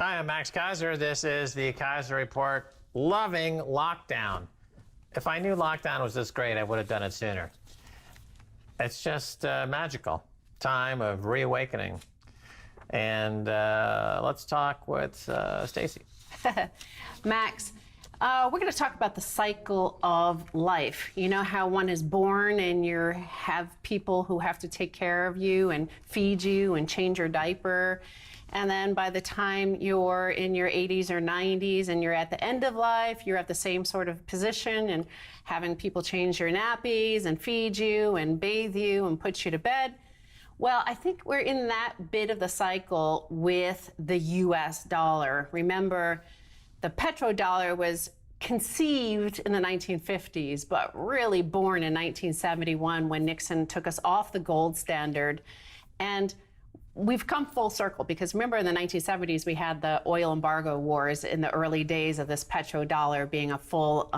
Hi, I'm Max Kaiser. This is the Kaiser Report. Loving lockdown. If I knew lockdown was this great, I would have done it sooner. It's just magical time of reawakening. And let's talk with Stacy. Max, we're going to talk about the cycle of life. You know how one is born and you have people who have to take care of you and feed you and change your diaper. And then by the time you're in your 80s or 90s and you're at the end of life, you're at the same sort of position and having people change your nappies and feed you and bathe you and put you to bed. Well, I think we're in that bit of the cycle with the US dollar. Remember, the petrodollar was conceived in the 1950s, but really born in 1971 when Nixon took us off the gold standard. And we've come full circle because remember in the 1970s, we had the oil embargo wars in the early days of this petrodollar being a full,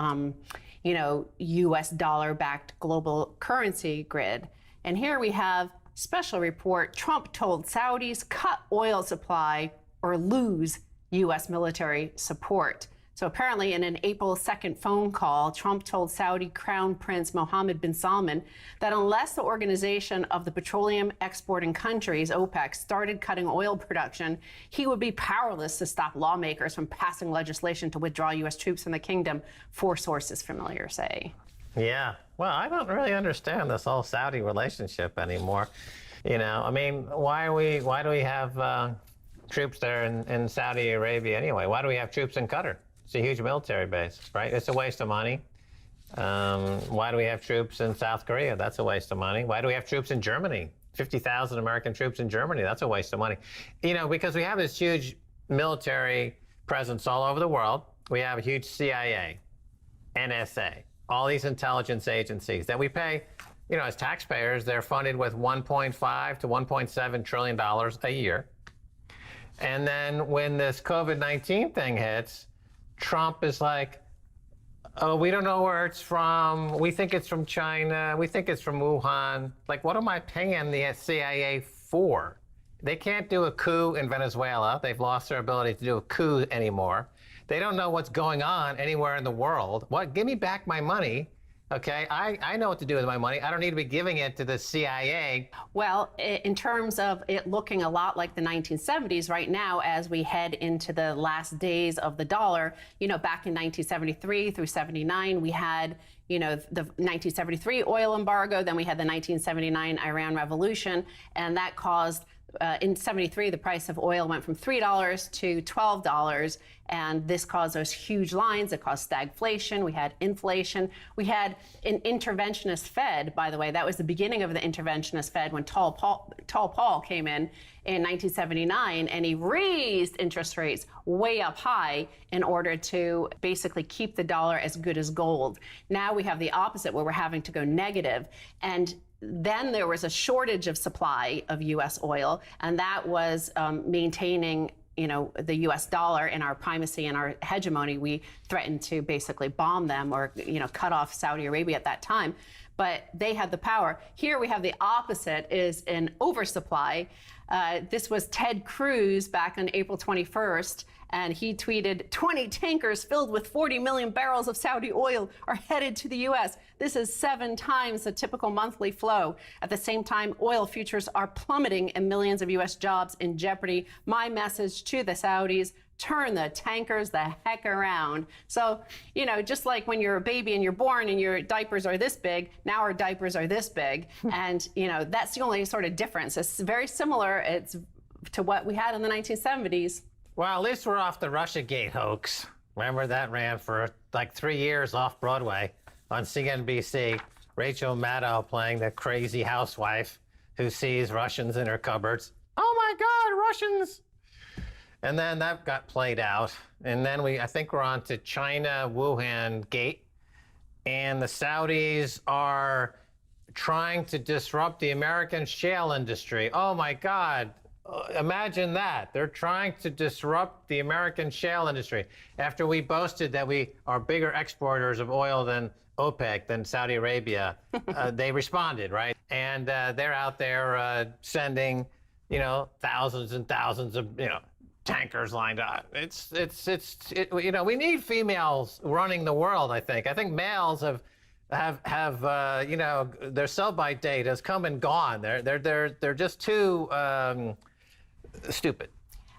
US dollar-backed global currency grid. And here we have special report, Trump told Saudis cut oil supply or lose US military support. So apparently in an April 2nd phone call, Trump told Saudi Crown Prince Mohammed bin Salman that unless the Organization of the Petroleum Exporting Countries, OPEC, started cutting oil production, he would be powerless to stop lawmakers from passing legislation to withdraw US troops from the kingdom, four sources familiar say. Yeah, well, I don't really understand this whole Saudi relationship anymore. You know, I mean, why do we have troops there in Saudi Arabia anyway? Why do we have troops in Qatar? It's a huge military base, right? It's a waste of money. Why do we have troops in South Korea? That's a waste of money. Why do we have troops in Germany? 50,000 American troops in Germany. That's a waste of money. You know, because we have this huge military presence all over the world. We have a huge CIA, NSA, all these intelligence agencies that we pay, you know, as taxpayers. They're funded with $1.5 to $1.7 trillion a year. And then when this COVID-19 thing hits, Trump is like, oh, we don't know where it's from. We think it's from China. We think it's from Wuhan. Like, what am I paying the CIA for? They can't do a coup in Venezuela. They've lost their ability to do a coup anymore. They don't know what's going on anywhere in the world. What? Give me back my money. Okay, I know what to do with my money. I don't need to be giving it to the CIA. Well, in terms of it looking a lot like the 1970s right now, as we head into the last days of the dollar, you know, back in 1973 through 79, we had, you know, the 1973 oil embargo, then we had the 1979 Iran Revolution, and that caused in 73, the price of oil went from $3 to $12, and this caused those huge lines. It caused stagflation. We had inflation. We had an interventionist Fed, by the way. That was the beginning of the interventionist Fed when Tall Paul came in 1979, and he raised interest rates way up high in order to basically keep the dollar as good as gold. Now we have the opposite, where we're having to go negative. And then there was a shortage of supply of U.S. oil, and that was maintaining, you know, the U.S. dollar and our primacy and our hegemony. We threatened to basically bomb them or, you know, cut off Saudi Arabia at that time. But they had the power. Here we have the opposite, is an oversupply. This was Ted Cruz back on April 21st, and he tweeted, 20 tankers filled with 40 million barrels of Saudi oil are headed to the U.S. This is 7 times the typical monthly flow. At the same time, oil futures are plummeting and millions of U.S. jobs in jeopardy. My message to the Saudis: turn the tankers the heck around. So, you know, just like when you're a baby and you're born and your diapers are this big, now our diapers are this big. And, you know, that's the only sort of difference. It's very similar to what we had in the 1970s. Well, at least we're off the Russiagate hoax. Remember that ran for like 3 years off Broadway on CNBC. Rachel Maddow playing the crazy housewife who sees Russians in her cupboards. Oh my God, Russians! And then that got played out. And then I think we're on to China, Wuhan Gate. And the Saudis are trying to disrupt the American shale industry. Oh my God. Imagine that. They're trying to disrupt the American shale industry. After we boasted that we are bigger exporters of oil than OPEC, than Saudi Arabia, they responded, right? And they're out there sending, thousands and thousands of, tankers lined up. You know, we need females running the world. I think males have you know, their sell-by date has come and gone. They're just too stupid.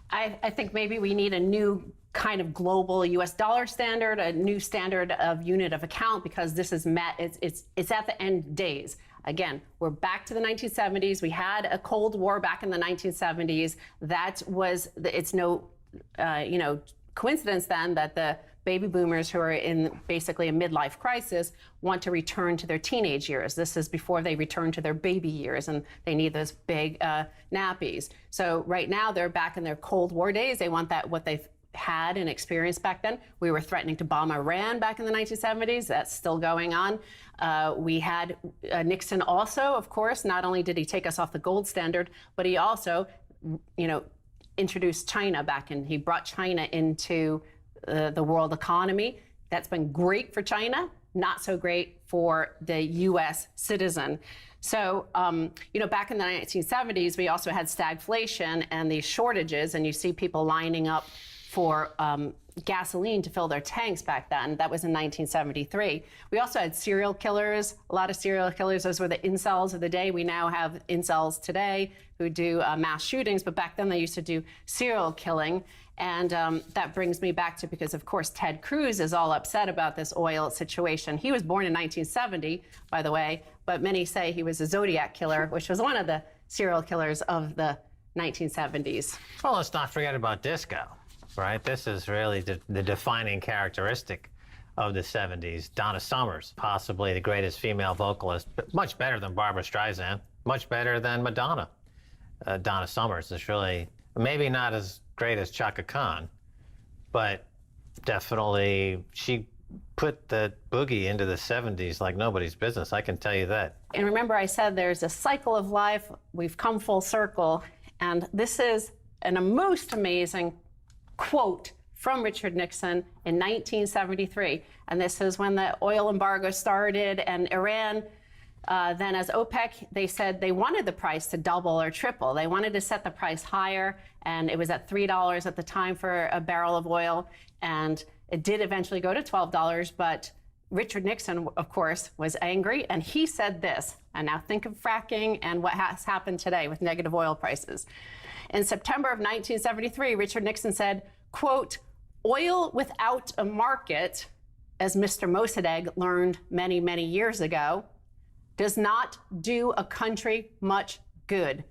I think maybe we need a new kind of global U.S. dollar standard, a new standard of unit of account, because this is it's at the end days. Again, we're back to the 1970s. We had a Cold War back in the 1970s. It's no, you know, coincidence then that the baby boomers who are in basically a midlife crisis want to return to their teenage years. This is before they return to their baby years, and they need those big nappies. So right now they're back in their Cold War days. They want what they've had and experienced back then. We were threatening to bomb Iran back in the 1970s. That's still going on. We had Nixon also, of course. Not only did he take us off the gold standard, but he also, you know, introduced China back in. He brought China into the world economy. That's been great for China, not so great for the U.S. citizen. So, you know, back in the 1970s, we also had stagflation and these shortages, and you see people lining up for gasoline to fill their tanks back then. That was in 1973. We also had serial killers, a lot of serial killers. Those were the incels of the day. We now have incels today who do mass shootings, but back then they used to do serial killing. And that brings me back to, because of course Ted Cruz is all upset about this oil situation. He was born in 1970, by the way, but many say he was a Zodiac killer, which was one of the serial killers of the 1970s. Well, let's not forget about disco. Right? This is really the defining characteristic of the 70s. Donna Summers, possibly the greatest female vocalist, but much better than Barbra Streisand, much better than Madonna. Donna Summers is really, maybe not as great as Chaka Khan, but definitely she put the boogie into the 70s like nobody's business. I can tell you that. And remember, I said there's a cycle of life. We've come full circle. And this is a most amazing quote from Richard Nixon in 1973. And this is when the oil embargo started, and Iran, then as OPEC, they said they wanted the price to double or triple. They wanted to set the price higher, and it was at $3 at the time for a barrel of oil. And it did eventually go to $12, but Richard Nixon, of course, was angry, and he said this. And now think of fracking and what has happened today with negative oil prices. In September of 1973, Richard Nixon said, quote, "Oil without a market, as Mr. Mossadegh learned many, many years ago, does not do a country much good,"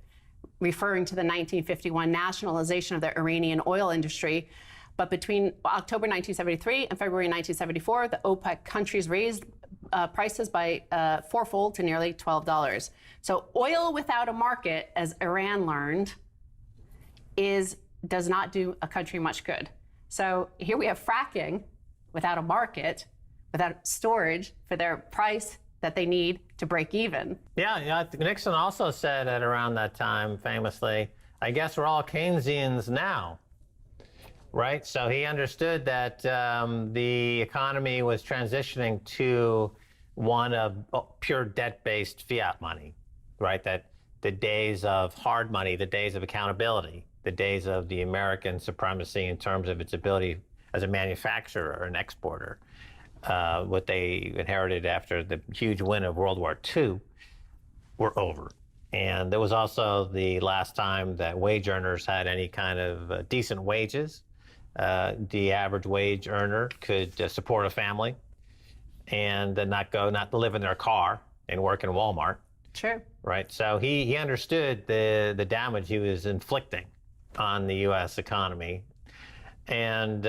referring to the 1951 nationalization of the Iranian oil industry. But between October 1973 and February 1974, the OPEC countries raised prices by fourfold to nearly $12. So oil without a market, as Iran learned, does not do a country much good. So here we have fracking without a market, without storage for their price that they need to break even. Yeah, Nixon also said at around that time, famously, I guess we're all Keynesians now, right? So he understood that the economy was transitioning to one of pure debt-based fiat money, right? That the days of hard money, the days of accountability, the days of the American supremacy in terms of its ability as a manufacturer or an exporter, what they inherited after the huge win of World War II, were over. And there was also the last time that wage earners had any kind of decent wages. The average wage earner could support a family and not live in their car and work in Walmart. Sure. Right. So he understood the damage he was inflicting on the U.S. economy. And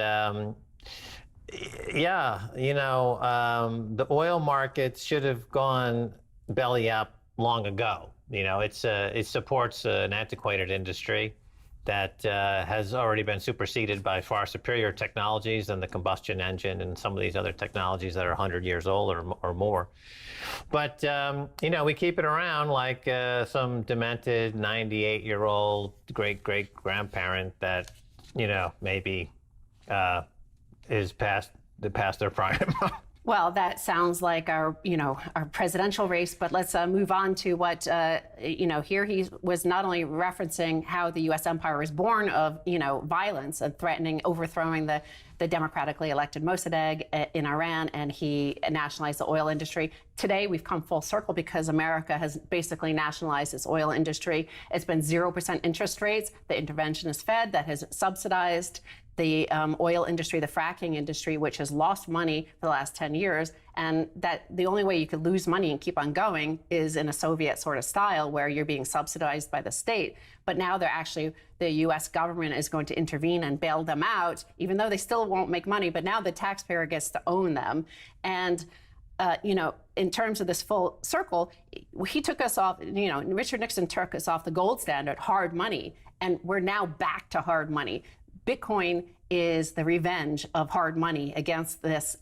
yeah, you know, the oil market should have gone belly up long ago. You know, it supports an antiquated industry that has already been superseded by far superior technologies than the combustion engine and some of these other technologies that are 100 years old or more. But, you know, we keep it around like some demented 98-year-old great-great-grandparent that, you know, maybe is past their prime. Well, that sounds like our presidential race, but let's move on to what, here he was not only referencing how the U.S. empire was born of, violence and threatening overthrowing the democratically elected Mossadegh in Iran, and he nationalized the oil industry. Today, we've come full circle because America has basically nationalized its oil industry. It's been 0% interest rates. The interventionist Fed that has subsidized the oil industry, the fracking industry, which has lost money for the last 10 years. And that the only way you could lose money and keep on going is in a Soviet sort of style where you're being subsidized by the state. But now the U.S. government is going to intervene and bail them out, even though they still won't make money. But now the taxpayer gets to own them. And in terms of this full circle, he took us off, Richard Nixon took us off the gold standard, hard money, and we're now back to hard money. Bitcoin is the revenge of hard money against this.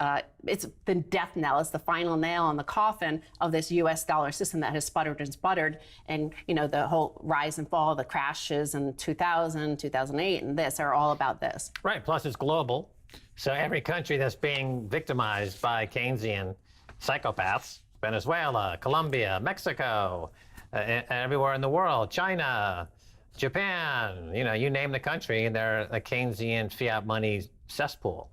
It's the death knell. It's the final nail in the coffin of this U.S. dollar system that has sputtered and sputtered. And, the whole rise and fall, the crashes in 2000, 2008, and this are all about this. Right. Plus, it's global. So every country that's being victimized by Keynesian psychopaths, Venezuela, Colombia, Mexico, everywhere in the world, China, Japan, you name the country, and they're a Keynesian fiat money cesspool.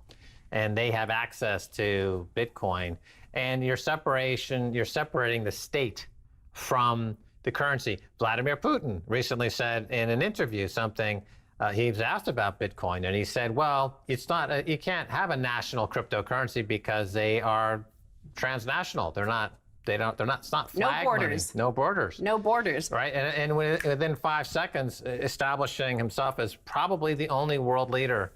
And they have access to Bitcoin. And you're separating the state from the currency. Vladimir Putin recently said in an interview something, he was asked about Bitcoin, and he said, well, it's not, you can't have a national cryptocurrency because they are transnational. It's not flag money. No borders. No borders. Right, and within 5 seconds, establishing himself as probably the only world leader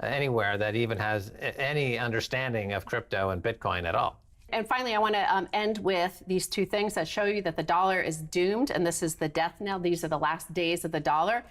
anywhere that even has any understanding of crypto and Bitcoin at all. And finally, I want to end with these two things that show you that the dollar is doomed, and this is the death knell. These are the last days of the dollar.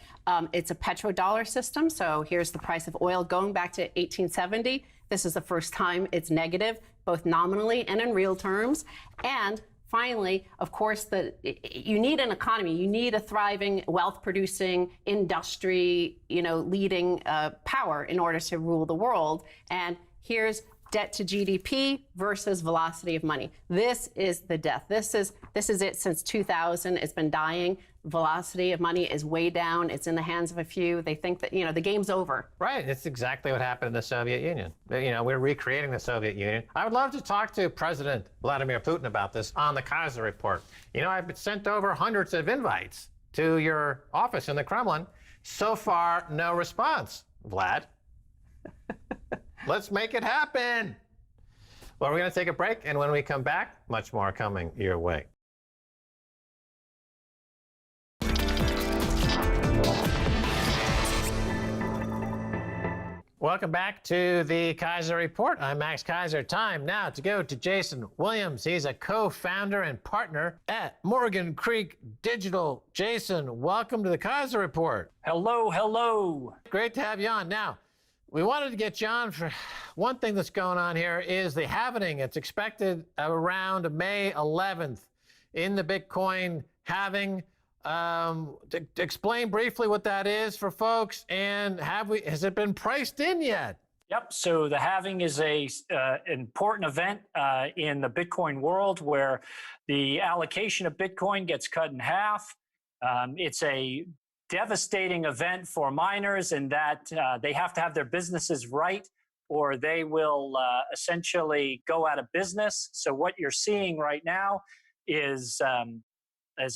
It's a petrodollar system, so here's the price of oil going back to 1870. This is the first time it's negative, both nominally and in real terms. And finally, of course, you need an economy. You need a thriving, wealth-producing industry, leading power in order to rule the world. And here's debt to GDP versus velocity of money. This is the death. This is it since 2000. It's been dying. Velocity of money is way down. It's in the hands of a few. They think that, the game's over. Right. It's exactly what happened in the Soviet Union. We're recreating the Soviet Union. I would love to talk to President Vladimir Putin about this on the Kaiser Report. I've sent over hundreds of invites to your office in the Kremlin. So far, no response, Vlad. Let's make it happen. Well, we're going to take a break, and when we come back, much more coming your way. Welcome back to the Kaiser Report. I'm Max Kaiser. Time now to go to Jason Williams. He's a co-founder and partner at Morgan Creek Digital. Jason, welcome to the Kaiser Report. Hello, hello. Great to have you on. Now, we wanted to get you on for one thing that's going on here is the halving. It's expected around May 11th in the Bitcoin halving. To explain briefly what that is for folks, and has it been priced in yet? Yep. So the halving is an important event in the Bitcoin world where the allocation of Bitcoin gets cut in half. It's a devastating event for miners in that they have to have their businesses right, or they will essentially go out of business. So what you're seeing right now is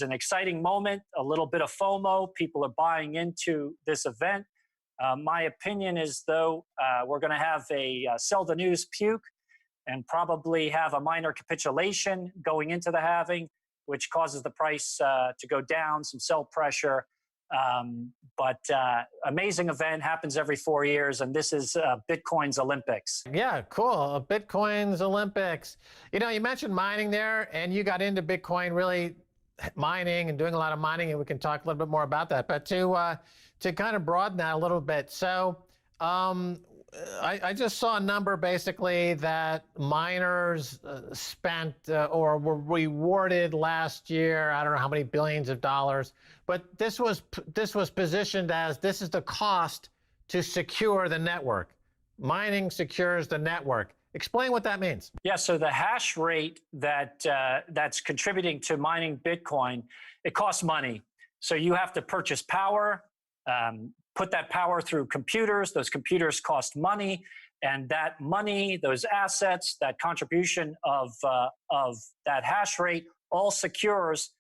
an exciting moment, a little bit of FOMO. People are buying into this event. My opinion is, though, we're going to have a sell the news puke and probably have a minor capitulation going into the halving, which causes the price to go down, some sell pressure. But amazing event, happens every 4 years, and this is Bitcoin's Olympics. Yeah, cool. Bitcoin's Olympics. You mentioned mining there, and you got into Bitcoin really mining and doing a lot of mining, and we can talk a little bit more about that. But to kind of broaden that a little bit, so I just saw a number basically that miners spent or were rewarded last year. I don't know how many billions of dollars, but this was positioned as this is the cost to secure the network. Mining secures the network. Explain what that means. Yeah, so the hash rate that's contributing to mining Bitcoin, it costs money. So you have to purchase power, put that power through computers. Those computers cost money, and that money, those assets, that contribution of that hash rate, all secures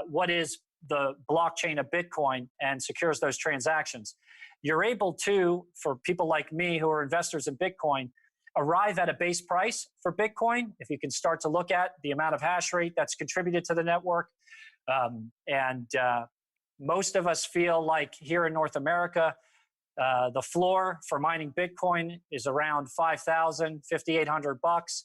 what is the blockchain of Bitcoin and secures those transactions. You're able to, for people like me who are investors in Bitcoin, arrive at a base price for Bitcoin. If you can start to look at the amount of hash rate that's contributed to the network. Most of us feel like here in North America, the floor for mining Bitcoin is around $5,000, $5,800.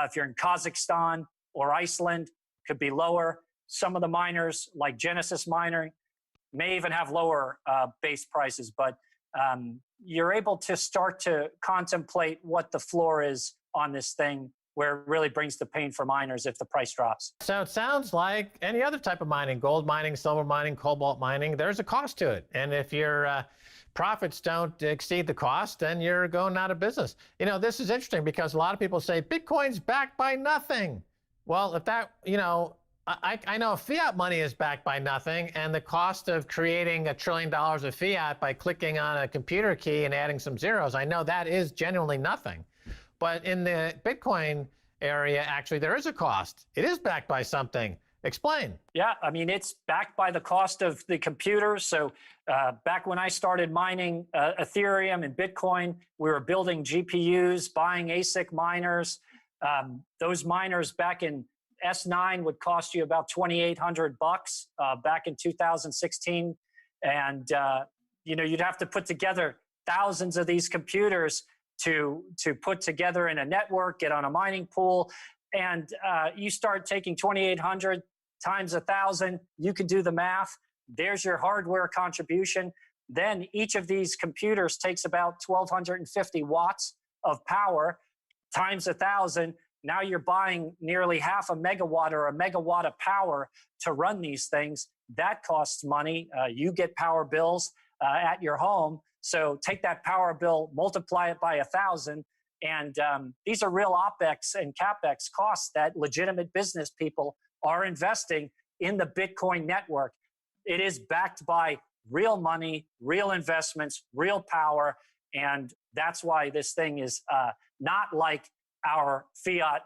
If you're in Kazakhstan or Iceland, could be lower. Some of the miners, like Genesis Mining, may even have lower base prices, but you're able to start to contemplate what the floor is on this thing, where it really brings the pain for miners if the price drops. So it sounds like any other type of mining, gold mining, silver mining, cobalt mining, there's a cost to it. And if your profits don't exceed the cost, then you're going out of business. You know, this is interesting because a lot of people say Bitcoin's backed by nothing. Well, if that, you know, I know fiat money is backed by nothing, and the cost of creating $1 trillion of fiat by clicking on a computer key and adding some zeros, I know that is genuinely nothing. But in the Bitcoin area, actually, there is a cost. It is backed by something. Explain. Yeah, I mean, it's backed by the cost of the computers. So back when I started mining Ethereum and Bitcoin, we were building GPUs, buying ASIC miners. Those miners back in S9 would cost you about $2,800 back in 2016. And, you know, you'd have to put together thousands of these computers to put together in a network, get on a mining pool. And you start taking 2,800 times 1,000, you can do the math. There's your hardware contribution. Then each of these computers takes about 1,250 watts of power times 1,000. Now you're buying nearly half a megawatt or a megawatt of power to run these things. That costs money. You get power bills at your home. So take that power bill, multiply it by 1,000. And these are real OPEX and CAPEX costs that legitimate business people are investing in the Bitcoin network. It is backed by real money, real investments, real power. And that's why this thing is not like our fiat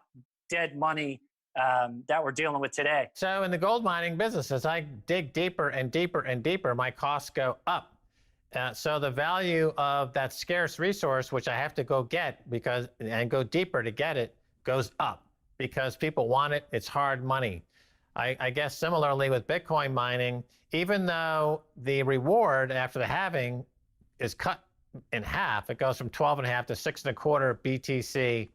dead money that we're dealing with today. So in the gold mining business, as I dig deeper and deeper and deeper, my costs go up. So the value of that scarce resource, which I have to go get and go deeper to get it, goes up because people want it. It's hard money. I guess similarly with Bitcoin mining, even though the reward after the halving is cut in half, it goes from 12.5 to 6.25 BTC.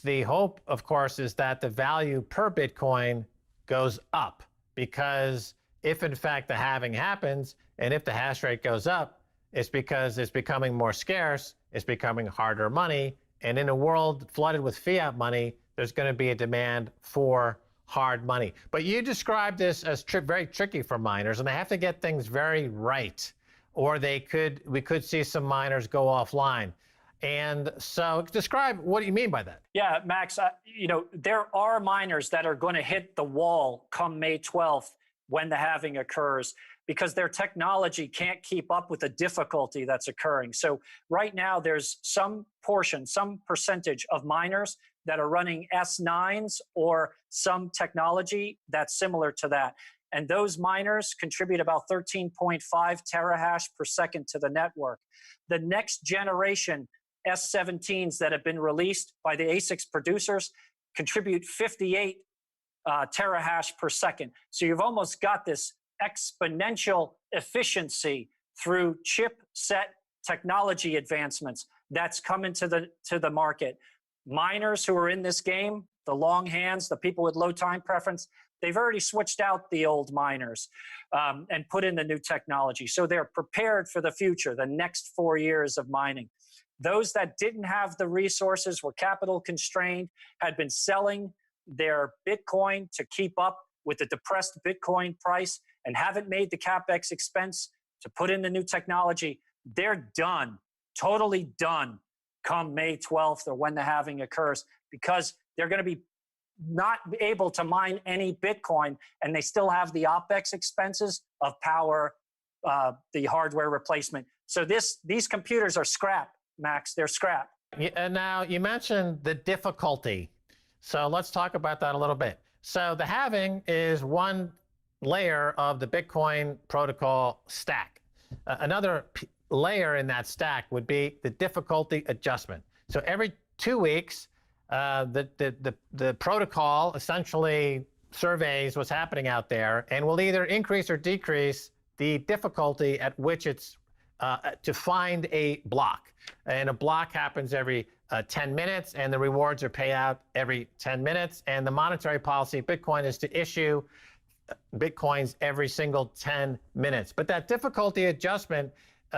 The hope, of course, is that the value per Bitcoin goes up because if in fact the halving happens and if the hash rate goes up, it's because it's becoming more scarce, it's becoming harder money, and in a world flooded with fiat money, there's going to be a demand for hard money. But you described this as very tricky for miners, and they have to get things very right, or we could see some miners go offline. And so describe what do you mean by that? Yeah, Max, you know, there are miners that are going to hit the wall come May 12th when the halving occurs because their technology can't keep up with the difficulty that's occurring. So right now there's some percentage of miners that are running S9s or some technology that's similar to that. And those miners contribute about 13.5 terahash per second to the network. The next generation S17s that have been released by the ASICs producers contribute 58 terahash per second. So you've almost got this exponential efficiency through chipset technology advancements that's coming to the market. Miners who are in this game, the long hands, the people with low time preference, they've already switched out the old miners and put in the new technology. So they're prepared for the future, the next 4 years of mining. Those that didn't have the resources, were capital constrained, had been selling their Bitcoin to keep up with the depressed Bitcoin price and haven't made the CapEx expense to put in the new technology, they're done, totally done come May 12th or when the halving occurs, because they're going to be not able to mine any Bitcoin, and they still have the OPEX expenses of power, the hardware replacement. So these computers are scrap, Max. They're scrap. And now you mentioned the difficulty. So let's talk about that a little bit. So the halving is one layer of the Bitcoin protocol stack. Another layer in that stack would be the difficulty adjustment. So every 2 weeks, the protocol essentially surveys what's happening out there and will either increase or decrease the difficulty at which it's to find a block. And a block happens every 10 minutes, and the rewards are paid out every 10 minutes. And the monetary policy of Bitcoin is to issue Bitcoins every single 10 minutes. But that difficulty adjustment,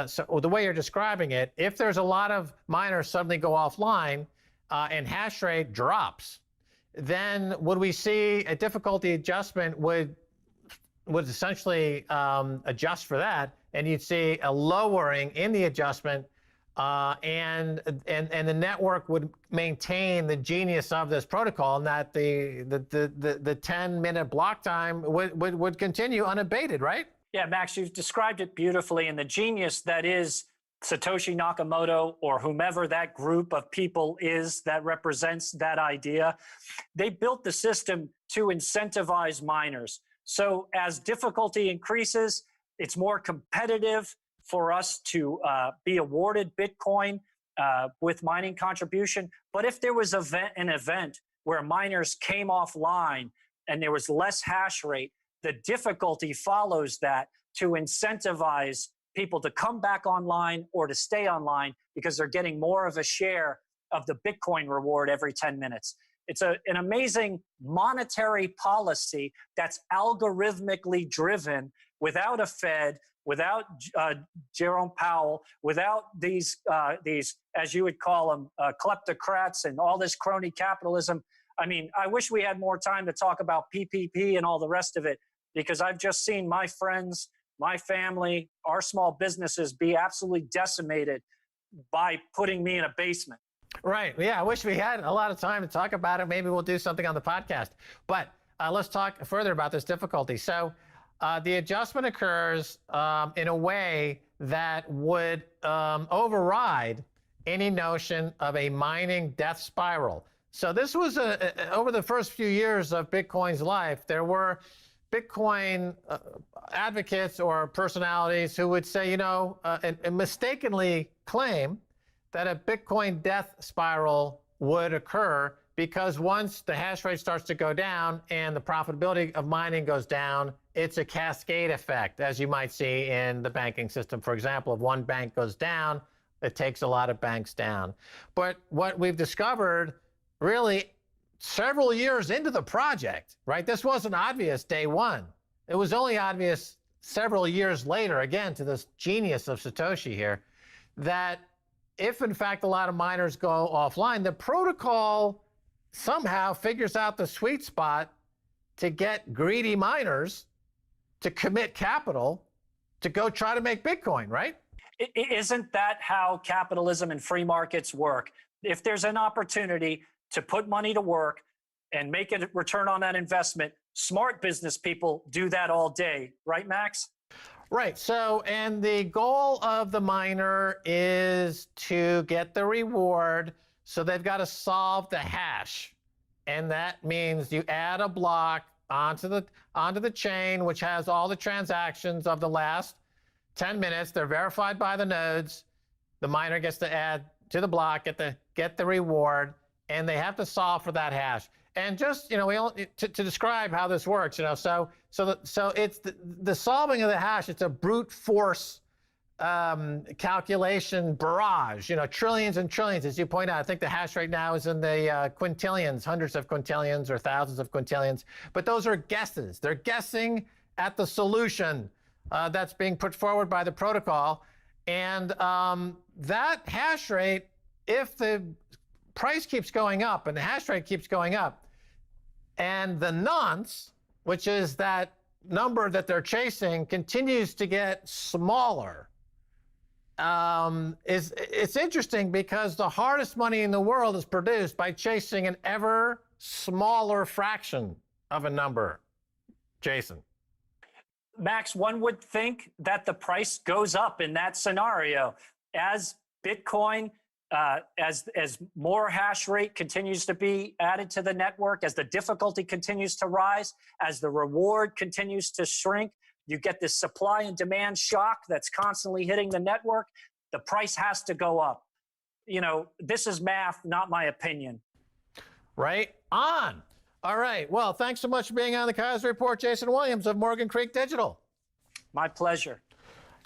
so the way you're describing it, if there's a lot of miners suddenly go offline and hash rate drops, then would we see a difficulty adjustment would essentially adjust for that, and you'd see a lowering in the adjustment, and the network would maintain the genius of this protocol, and that the 10-minute block time would continue unabated, right? Yeah, Max, you've described it beautifully, and the genius that is Satoshi Nakamoto, or whomever that group of people is that represents that idea, they built the system to incentivize miners. So as difficulty increases, it's more competitive for us to be awarded Bitcoin with mining contribution. But if there was an event where miners came offline and there was less hash rate, the difficulty follows that to incentivize people to come back online or to stay online, because they're getting more of a share of the Bitcoin reward every 10 minutes. It's an amazing monetary policy that's algorithmically driven, without a Fed, without Jerome Powell, without these, as you would call them, kleptocrats and all this crony capitalism. I mean, I wish we had more time to talk about PPP and all the rest of it, because I've just seen my friends, my family, our small businesses be absolutely decimated by putting me in a basement. Right. Yeah, I wish we had a lot of time to talk about it. Maybe we'll do something on the podcast. But let's talk further about this difficulty. So the adjustment occurs in a way that would override any notion of a mining death spiral. So this was over the first few years of Bitcoin's life, there were Bitcoin advocates or personalities who would say, and mistakenly claim that a Bitcoin death spiral would occur, because once the hash rate starts to go down and the profitability of mining goes down, it's a cascade effect, as you might see in the banking system. For example, if one bank goes down, it takes a lot of banks down. But what we've discovered really several years into the project, right? This wasn't obvious day one. It was only obvious several years later, again, to this genius of Satoshi here, that if in fact a lot of miners go offline, the protocol somehow figures out the sweet spot to get greedy miners to commit capital to go try to make Bitcoin, right? Isn't that how capitalism and free markets work? If there's an opportunity to put money to work and make a return on that investment, smart business people do that all day, right, Max? Right. So, and the goal of the miner is to get the reward. So they've got to solve the hash. And that means you add a block onto the chain, which has all the transactions of the last 10 minutes. They're verified by the nodes. The miner gets to add to the block, get the reward, and they have to solve for that hash. And just, to describe how this works, so it's the solving of the hash. It's a brute force calculation barrage, trillions and trillions, as you point out. I think the hash rate now is in the quintillions, hundreds of quintillions or thousands of quintillions. But those are guesses. They're guessing at the solution that's being put forward by the protocol. And that hash rate, if the price keeps going up and the hash rate keeps going up, and the nonce, which is that number that they're chasing, continues to get smaller, it's interesting because the hardest money in the world is produced by chasing an ever smaller fraction of a number. Jason. Max, one would think that the price goes up in that scenario as Bitcoin, as more hash rate continues to be added to the network, as the difficulty continues to rise, as the reward continues to shrink. You get this supply and demand shock that's constantly hitting the network. The price has to go up. You know, this is math, not my opinion. Right on. All right. Well, thanks so much for being on the Keiser Report, Jason Williams of Morgan Creek Digital. My pleasure.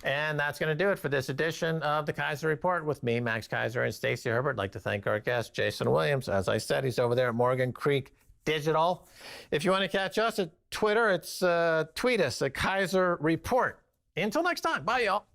And that's going to do it for this edition of the Keiser Report with me, Max Keiser, and Stacey Herbert. I'd like to thank our guest, Jason Williams. As I said, he's over there at Morgan Creek Digital. If you want to catch us at Twitter, it's tweet us at Keiser Report. Until next time. Bye, y'all.